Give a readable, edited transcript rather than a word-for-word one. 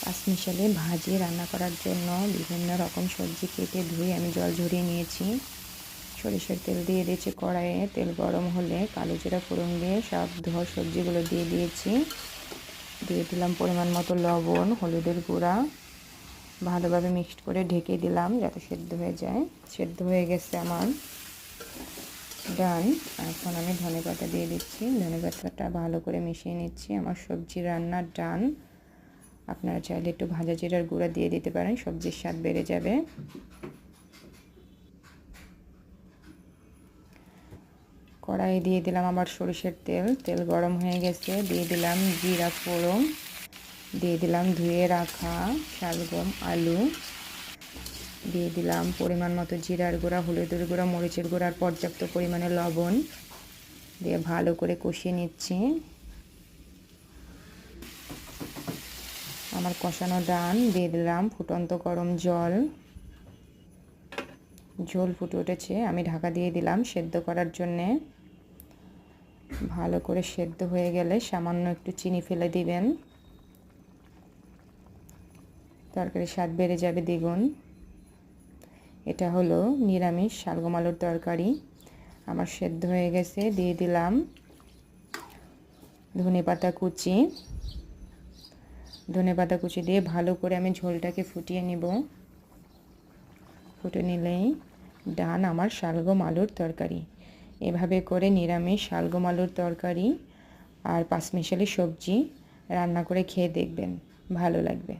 পাঁচমিশালি ভাজি রান্না করার জন্য বিভিন্ন রকম সবজি কেটে ধুয়ে আমি জল ঝরিয়ে নিয়েছি। সরিষার তেল দিয়ে দিয়েছি কড়াইয়ে। তেল গরম হলে কালো জিরা ফোড়ন দিয়ে সব ধোয়া সবজিগুলো দিয়ে দিয়েছি। দিয়ে দিলাম পরিমাণ মতো লবণ, হলুদের গুঁড়া, ভালোভাবে মিক্সড করে ঢেকে দিলাম যাতে সেদ্ধ হয়ে যায়। সেদ্ধ হয়ে গেছে আমার ডান। এখন আমি ধনেপাতা দিয়ে দিচ্ছি। ধনেপাতাটা ভালো করে মিশিয়ে নিচ্ছি। আমার সবজি রান্নার ডান। আপনারা চাইলে একটু ভাজা জিরার গুঁড়া দিয়ে দিতে পারেন, সবজির স্বাদ বেড়ে যাবে। কড়াইয়ে দিয়ে দিলাম আবার সরিষার তেল। তেল গরম হয়ে গেছে। দিয়ে দিলাম জিরা ফোড়ন, দিয়ে দিলাম ধুয়ে রাখা শালগম আলু, দিয়ে দিলাম পরিমাণ মতো জিরার গুঁড়া, হলুদের গুঁড়া, মরিচের গুঁড়া আর পর্যাপ্ত পরিমাণে লবণ দিয়ে ভালো করে কষিয়ে নিচ্ছি। আমার কষানো ডান। দিয়ে দিলাম ফুটন্ত গরম জল। ঝোল ফুটে উঠেছে, আমি ঢাকা দিয়ে দিলাম সেদ্ধ করার জন্যে। ভালো করে সেদ্ধ হয়ে গেলে সামান্য একটু চিনি ফেলে দিবেন, তরকারির স্বাদ বেড়ে যাবে দ্বিগুণ। এটা হলো নিরামিষ শালগম আলুর তরকারি। আমার সেদ্ধ হয়ে গেছে। দিয়ে দিলাম ধনেপাতা কুচি। ধনেপাতা কুচি দিয়ে ভালো করে আমি ঝোলটাকে ফুটিয়ে নিব। ফুটে নিলেই ডান আমার শালগম আলুর তরকারি। এভাবে করে নিরামিষ শালগম আলুর তরকারি আর পাঁচমিশালি সবজি রান্না করে খেয়ে দেখবেন, ভালো লাগবে।